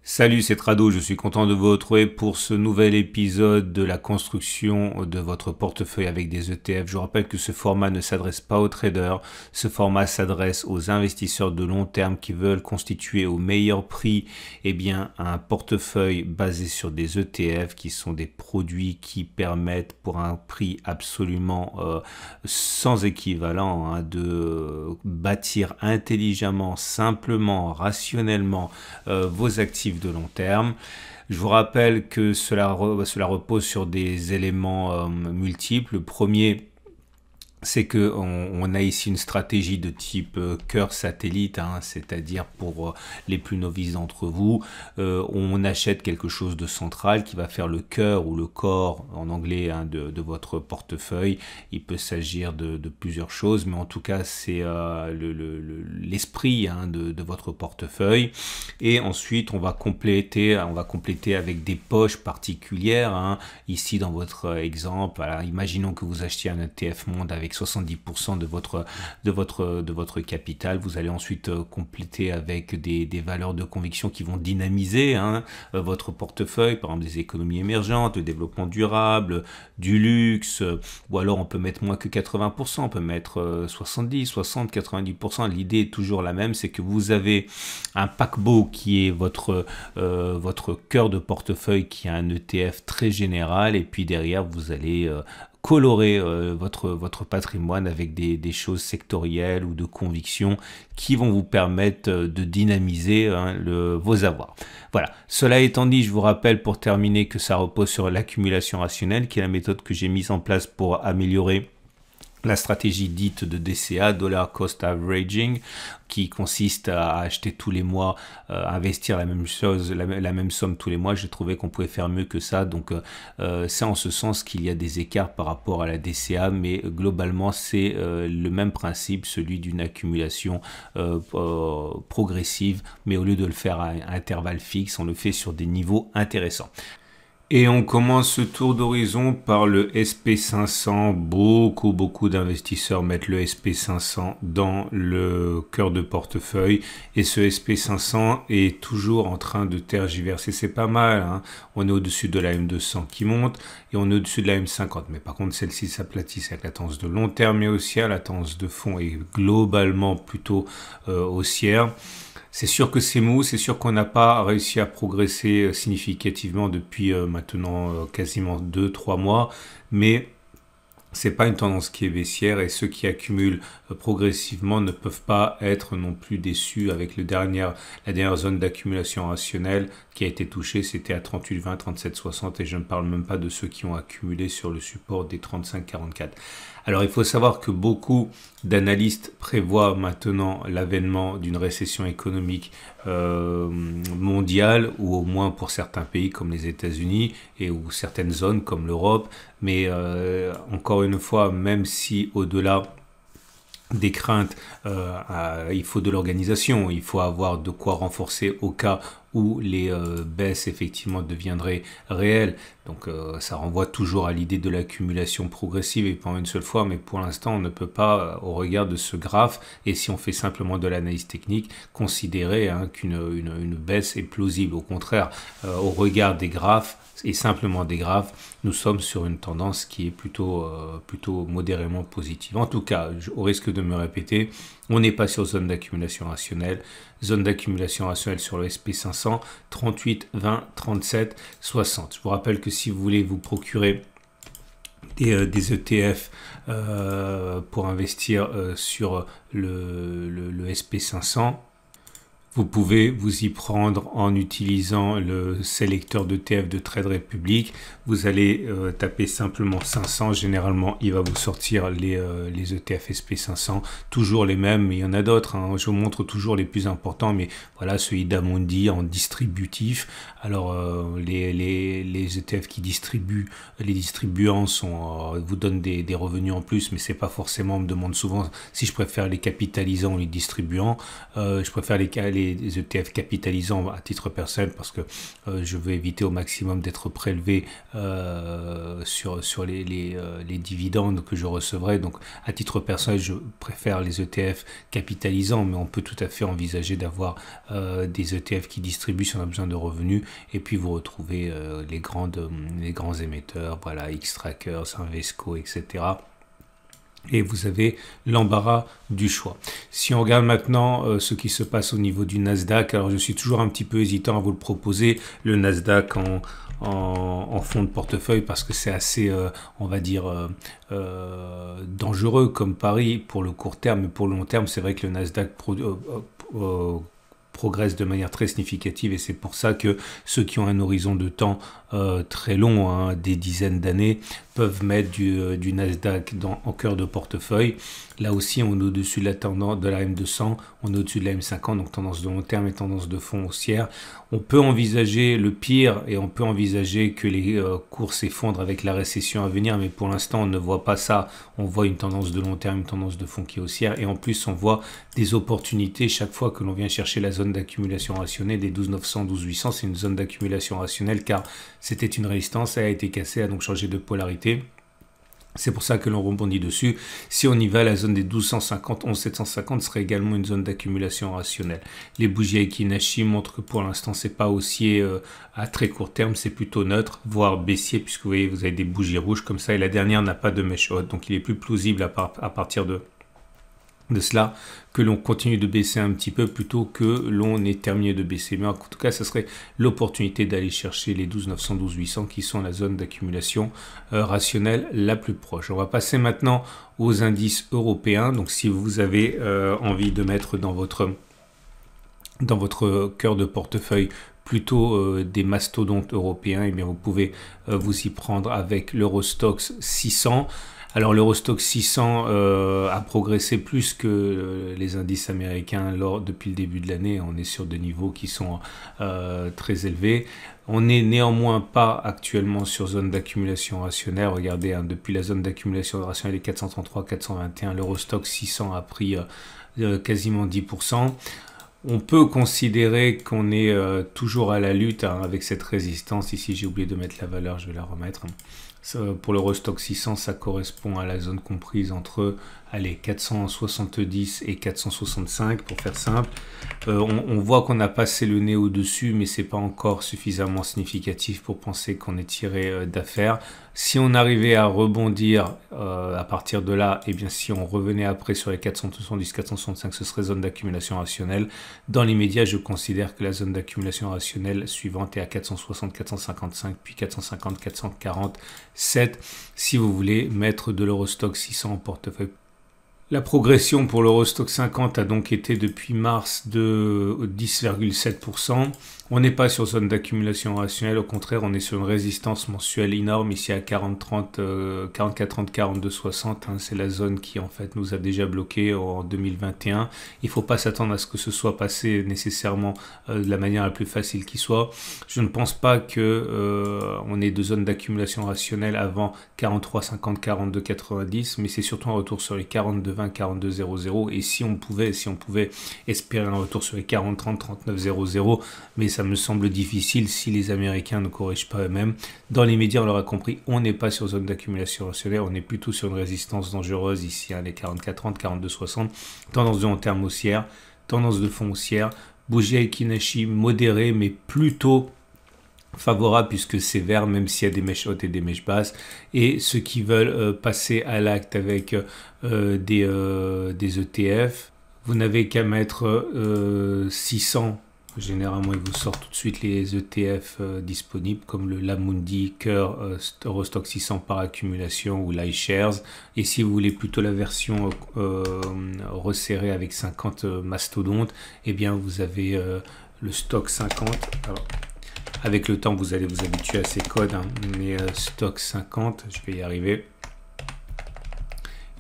Salut, c'est Trado, je suis content de vous retrouver pour ce nouvel épisode de la construction de votre portefeuille avec des ETF. Je vous rappelle que ce format ne s'adresse pas aux traders, ce format s'adresse aux investisseurs de long terme qui veulent constituer au meilleur prix un portefeuille basé sur des ETF qui sont des produits qui permettent pour un prix absolument sans équivalent de bâtir intelligemment, simplement, rationnellement vos actifs de long terme. Je vous rappelle que cela repose sur des éléments multiples. Le premier, c'est que on a ici une stratégie de type cœur satellite, c'est-à-dire pour les plus novices d'entre vous, on achète quelque chose de central qui va faire le cœur ou le corps en anglais de votre portefeuille. Il peut s'agir de plusieurs choses, mais en tout cas c'est l'esprit de votre portefeuille. Et ensuite on va compléter avec des poches particulières. Ici dans votre exemple, alors, imaginons que vous achetiez un ETF monde avec 70% de votre capital. Vous allez ensuite compléter avec des valeurs de conviction qui vont dynamiser votre portefeuille, par exemple des économies émergentes, le développement durable, du luxe, ou alors on peut mettre moins que 80%, on peut mettre 70, 60, 90%. L'idée est toujours la même, c'est que vous avez un paquebot qui est votre cœur de portefeuille, qui a un ETF très général, et puis derrière vous allez colorer votre patrimoine avec des choses sectorielles ou de conviction qui vont vous permettre de dynamiser vos avoirs. Voilà, cela étant dit, je vous rappelle pour terminer que ça repose sur l'accumulation rationnelle, qui est la méthode que j'ai mise en place pour améliorer la stratégie dite de DCA, Dollar Cost Averaging, qui consiste à acheter tous les mois, investir la même chose, la même somme tous les mois. J'ai trouvé qu'on pouvait faire mieux que ça, donc c'est en ce sens qu'il y a des écarts par rapport à la DCA, mais globalement c'est le même principe, celui d'une accumulation progressive, mais au lieu de le faire à intervalles fixes, on le fait sur des niveaux intéressants. Et on commence ce tour d'horizon par le SP500. Beaucoup d'investisseurs mettent le SP500 dans le cœur de portefeuille. Et ce SP500 est toujours en train de tergiverser. C'est pas mal. On est au-dessus de la M200 qui monte et on est au-dessus de la M50. Mais par contre, celle-ci s'aplatit avec la tendance de long terme et haussière. La tendance de fond est globalement plutôt haussière. C'est sûr que c'est mou, c'est sûr qu'on n'a pas réussi à progresser significativement depuis maintenant quasiment 2-3 mois, mais c'est pas une tendance qui est baissière et ceux qui accumulent progressivement ne peuvent pas être non plus déçus avec la dernière zone d'accumulation rationnelle qui a été touchée, c'était à 38,20, 37,60 et je ne parle même pas de ceux qui ont accumulé sur le support des 35,44. Alors il faut savoir que beaucoup d'analystes prévoient maintenant l'avènement d'une récession économique mondiale, ou au moins pour certains pays comme les États-Unis ou certaines zones comme l'Europe, mais encore une fois, même si au-delà des craintes, il faut de l'organisation, il faut avoir de quoi renforcer au cas où les baisses effectivement deviendraient réelles. Donc ça renvoie toujours à l'idée de l'accumulation progressive et pas une seule fois, mais pour l'instant on ne peut pas, au regard de ce graphe, et si on fait simplement de l'analyse technique, considérer qu'une baisse est plausible. Au contraire, au regard des graphes, et simplement des graphes, nous sommes sur une tendance qui est plutôt modérément positive. En tout cas, au risque de me répéter, on n'est pas sur zone d'accumulation rationnelle. Zone d'accumulation rationnelle sur le SP500, 38, 20, 37, 60. Je vous rappelle que si vous voulez vous procurer des ETF pour investir sur le SP500, vous pouvez vous y prendre en utilisant le sélecteur d'ETF de Trade Republic. Vous allez taper simplement 500. Généralement, il va vous sortir les ETF SP500. Toujours les mêmes, mais il y en a d'autres. Je vous montre toujours les plus importants. Mais voilà, celui d'Amundi en distributif. Alors, les ETF qui distribuent, les distribuants vous donnent des revenus en plus, mais c'est pas forcément, on me demande souvent si je préfère les capitalisants ou les distribuants. Je préfère les les ETF capitalisants à titre personnel parce que je veux éviter au maximum d'être prélevé sur les dividendes que je recevrai. Donc à titre personnel, je préfère les ETF capitalisants, mais on peut tout à fait envisager d'avoir des ETF qui distribuent si on a besoin de revenus, et puis vous retrouvez les grands émetteurs, voilà, Xtrackers, Invesco, etc. Et vous avez l'embarras du choix. Si on regarde maintenant ce qui se passe au niveau du Nasdaq, alors je suis toujours un petit peu hésitant à vous le proposer, le Nasdaq en fond de portefeuille, parce que c'est assez, on va dire, dangereux comme pari pour le court terme, mais pour le long terme, c'est vrai que le Nasdaq progresse de manière très significative, et c'est pour ça que ceux qui ont un horizon de temps très long, hein, des dizaines d'années, peuvent mettre du Nasdaq en cœur de portefeuille. Là aussi, on est au-dessus de la tendance de la M200, on est au-dessus de la M50, donc tendance de long terme et tendance de fond haussière. On peut envisager le pire et on peut envisager que les cours s'effondrent avec la récession à venir, mais pour l'instant, on ne voit pas ça. On voit une tendance de long terme, une tendance de fond qui est haussière, et en plus, on voit des opportunités chaque fois que l'on vient chercher la zone d'accumulation rationnelle des 12 900, 12 800. C'est une zone d'accumulation rationnelle car c'était une résistance, elle a été cassée, elle a donc changé de polarité. C'est pour ça que l'on rebondit dessus. Si on y va, la zone des 1250, 11750 serait également une zone d'accumulation rationnelle. Les bougies Aiki Nashi montrent que pour l'instant, c'est pas haussier à très court terme, c'est plutôt neutre, voire baissier, puisque vous voyez, vous avez des bougies rouges comme ça, et la dernière n'a pas de mèche haute, donc il est plus plausible à partir de cela que l'on continue de baisser un petit peu plutôt que l'on ait terminé de baisser. Mais en tout cas, ce serait l'opportunité d'aller chercher les 12 900, 12 800 qui sont la zone d'accumulation rationnelle la plus proche. On va passer maintenant aux indices européens. Donc si vous avez envie de mettre dans votre cœur de portefeuille plutôt des mastodontes européens, et bien vous pouvez vous y prendre avec l'Eurostoxx 600. Alors l'Eurostoxx 600 a progressé plus que les indices américains depuis le début de l'année. On est sur des niveaux qui sont très élevés. On n'est néanmoins pas actuellement sur zone d'accumulation rationnelle. Regardez, hein, depuis la zone d'accumulation rationnelle des 433, 421, l'Eurostoxx 600 a pris quasiment 10%. On peut considérer qu'on est toujours à la lutte, hein, avec cette résistance. Ici, j'ai oublié de mettre la valeur, je vais la remettre. Pour l'Eurostoxx 600, ça correspond à la zone comprise entre 470 et 465 pour faire simple. On voit qu'on a passé le nez au-dessus, mais c'est pas encore suffisamment significatif pour penser qu'on est tiré d'affaire. Si on arrivait à rebondir à partir de là, et bien si on revenait après sur les 470, 465, ce serait zone d'accumulation rationnelle. Dans l'immédiat, je considère que la zone d'accumulation rationnelle suivante est à 460, 455, puis 450, 447, si vous voulez mettre de l'Eurostoxx 600 en portefeuille. La progression pour l'Eurostoxx 50 a donc été depuis mars de 10,7%. On n'est pas sur zone d'accumulation rationnelle, au contraire, on est sur une résistance mensuelle énorme, ici à 44, 30, 42, 60. Hein, c'est la zone qui en fait nous a déjà bloqué en 2021. Il ne faut pas s'attendre à ce que ce soit passé nécessairement de la manière la plus facile qui soit. Je ne pense pas qu'on ait de zone d'accumulation rationnelle avant 43, 50, 42, 90, mais c'est surtout un retour sur les 42, 20, 42, 00. Et si on pouvait espérer un retour sur les 40, 30, 39, 00, mais ça me semble difficile si les Américains ne corrigent pas eux-mêmes. Dans les médias, on l'aura compris, on n'est pas sur zone d'accumulation rationnelle, on est plutôt sur une résistance dangereuse ici, hein, les 44-30, 42-60, tendance de long terme haussière, tendance de fond haussière, bougie Aiki Nashi modérée, mais plutôt favorable puisque c'est vert, même s'il y a des mèches hautes et des mèches basses. Et ceux qui veulent passer à l'acte avec des ETF, vous n'avez qu'à mettre 600. Généralement, il vous sort tout de suite les ETF disponibles comme le Lamundi, Cœur, Eurostoxx 600 par accumulation ou l'iShares. Et si vous voulez plutôt la version resserrée avec 50 mastodontes, eh bien vous avez le stock 50. Alors, avec le temps, vous allez vous habituer à ces codes, hein, mais stock 50, je vais y arriver.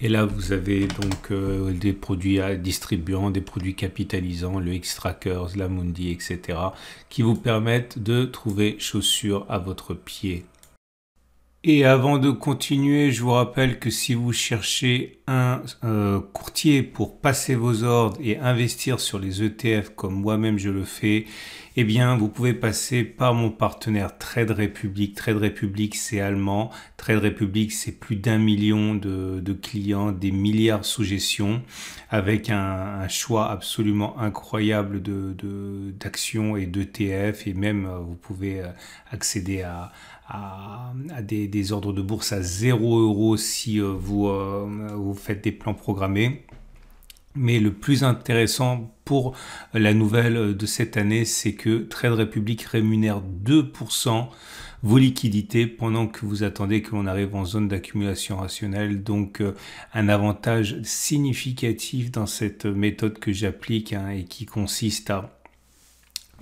Et là, vous avez donc des produits distribuants, des produits capitalisants, le Xtrackers, Lamundi, etc., qui vous permettent de trouver chaussures à votre pied. Et avant de continuer, je vous rappelle que si vous cherchez un courtier pour passer vos ordres et investir sur les ETF comme moi-même je le fais, eh bien vous pouvez passer par mon partenaire Trade Republic. Trade Republic, c'est allemand. Trade Republic, c'est plus d'1 million de clients, des milliards sous gestion, avec un choix absolument incroyable d'actions et d'ETF. Et même vous pouvez accéder à des ordres de bourse à 0 € si vous faites des plans programmés. Mais le plus intéressant pour la nouvelle de cette année, c'est que Trade Republic rémunère 2% vos liquidités pendant que vous attendez que l'on arrive en zone d'accumulation rationnelle. Donc un avantage significatif dans cette méthode que j'applique et qui consiste à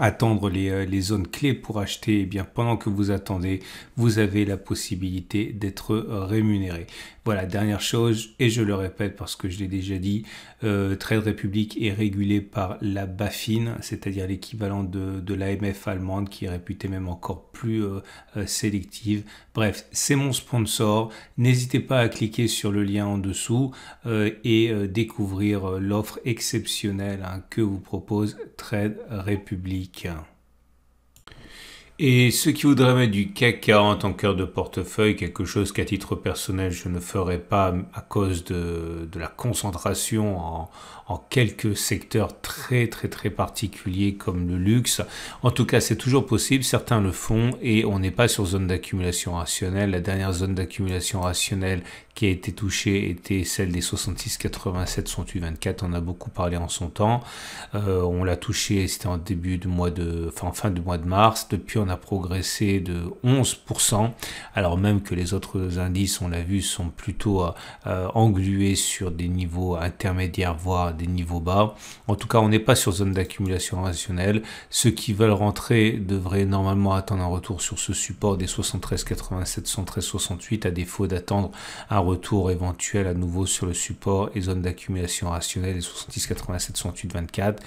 attendre les zones clés pour acheter. Eh bien, pendant que vous attendez, vous avez la possibilité d'être rémunéré. Voilà, dernière chose, et je le répète parce que je l'ai déjà dit, Trade Republic est régulé par la BaFin, c'est-à-dire l'équivalent de l'AMF allemande, qui est réputée même encore plus sélective. Bref, c'est mon sponsor. N'hésitez pas à cliquer sur le lien en dessous et découvrir l'offre exceptionnelle que vous propose Trade Republic. Et ceux qui voudraient mettre du CAC 40 en cœur de portefeuille, quelque chose qu'à titre personnel je ne ferai pas à cause de la concentration en quelques secteurs très particuliers comme le luxe. En tout cas, c'est toujours possible, certains le font et on n'est pas sur zone d'accumulation rationnelle. La dernière zone d'accumulation rationnelle qui a été touchée était celle des 66,87, 68,24. On a beaucoup parlé en son temps. On l'a touché, c'était en fin du mois de mars. Depuis, on a progressé de 11%. Alors même que les autres indices, on l'a vu, sont plutôt englués sur des niveaux intermédiaires, voire des niveaux bas. En tout cas, on n'est pas sur zone d'accumulation rationnelle. Ceux qui veulent rentrer devraient normalement attendre un retour sur ce support des 73,87, 73,68, à défaut d'attendre un retour éventuel à nouveau sur le support et zone d'accumulation rationnelle des 70,87, 68,24.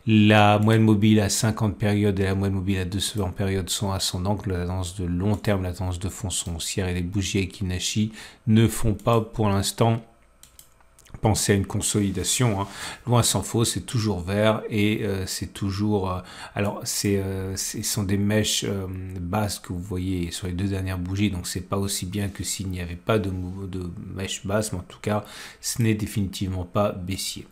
La moyenne mobile à 50 périodes et la moyenne mobile à 200 périodes sont ascendantes. La tendance de long terme, la tendance de fond sont haussières et les bougies Ekinashi ne font pas pour l'instant penser à une consolidation. Loin s'en faut, c'est toujours vert et c'est toujours... ce sont des mèches basses que vous voyez sur les deux dernières bougies, donc c'est pas aussi bien que s'il n'y avait pas de mèches basses, mais en tout cas, ce n'est définitivement pas baissier.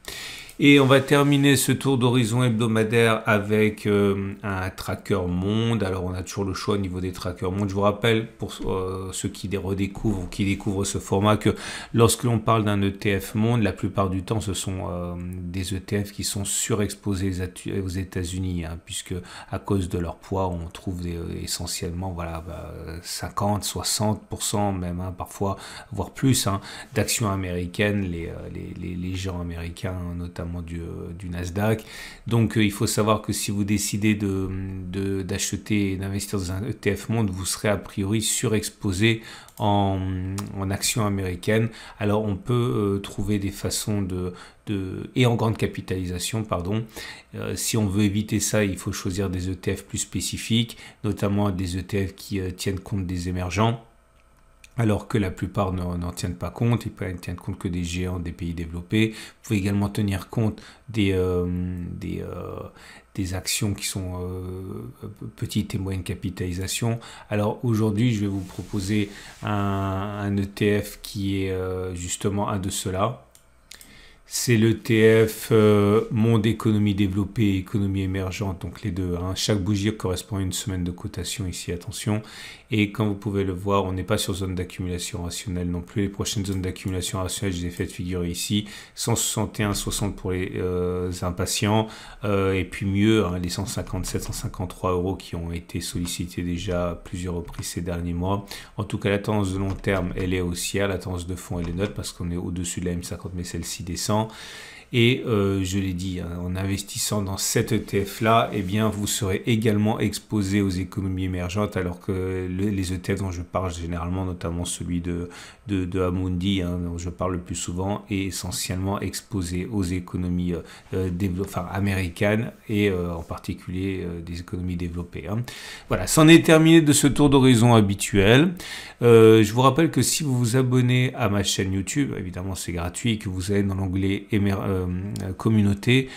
Et on va terminer ce tour d'horizon hebdomadaire avec un tracker monde. Alors on a toujours le choix au niveau des trackers monde. Je vous rappelle pour ceux qui les redécouvrent ou qui découvrent ce format que lorsque l'on parle d'un ETF monde, la plupart du temps ce sont des ETF qui sont surexposés aux États-Unis, puisque à cause de leur poids, on trouve essentiellement 50, 60% même parfois, voire plus d'actions américaines, les gens américains notamment du Nasdaq. Donc il faut savoir que si vous décidez d'acheter et d'investir dans un ETF monde, vous serez a priori surexposé en actions américaines. Alors on peut trouver des façons et en grande capitalisation, pardon. Si on veut éviter ça, il faut choisir des ETF plus spécifiques, notamment des ETF qui tiennent compte des émergents, alors que la plupart n'en tiennent pas compte. Ils ne tiennent compte que des géants des pays développés. Vous pouvez également tenir compte des actions qui sont petites et moyennes capitalisation. Alors aujourd'hui, je vais vous proposer un ETF qui est justement un de ceux-là. C'est l'ETF Monde Économie Développée et Économie Émergente, donc les deux. Chaque bougie correspond à une semaine de cotation ici, attention. Et comme vous pouvez le voir, on n'est pas sur zone d'accumulation rationnelle non plus. Les prochaines zones d'accumulation rationnelle, je les ai faites figurer ici. 161,60 pour les impatients. Et puis mieux, les 157, 153 € qui ont été sollicités déjà à plusieurs reprises ces derniers mois. En tout cas, la tendance de long terme, elle est haussière. La tendance de fond, elle est neutre parce qu'on est au-dessus de la M50, mais celle-ci descend. Et je l'ai dit, hein, en investissant dans cet ETF-là, eh bien, vous serez également exposé aux économies émergentes, alors que les ETF dont je parle généralement, notamment celui de Amundi, hein, dont je parle le plus souvent, est essentiellement exposé aux économies américaines et en particulier des économies développées. Hein. Voilà, c'en est terminé de ce tour d'horizon habituel. Je vous rappelle que si vous vous abonnez à ma chaîne YouTube, évidemment c'est gratuit, et que vous allez dans l'onglet communauté,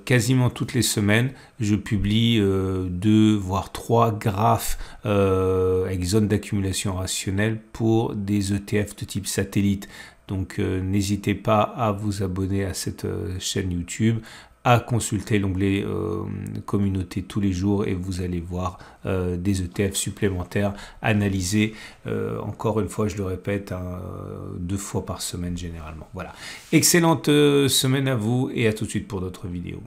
quasiment toutes les semaines, je publie 2 voire 3 graphes avec zone d'accumulation rationnelle pour des ETF de type satellite. Donc n'hésitez pas à vous abonner à cette chaîne YouTube, à consulter l'onglet communauté tous les jours et vous allez voir des ETF supplémentaires analysés, encore une fois je le répète, 2 fois par semaine généralement. Voilà, excellente semaine à vous et à tout de suite pour d'autres vidéos.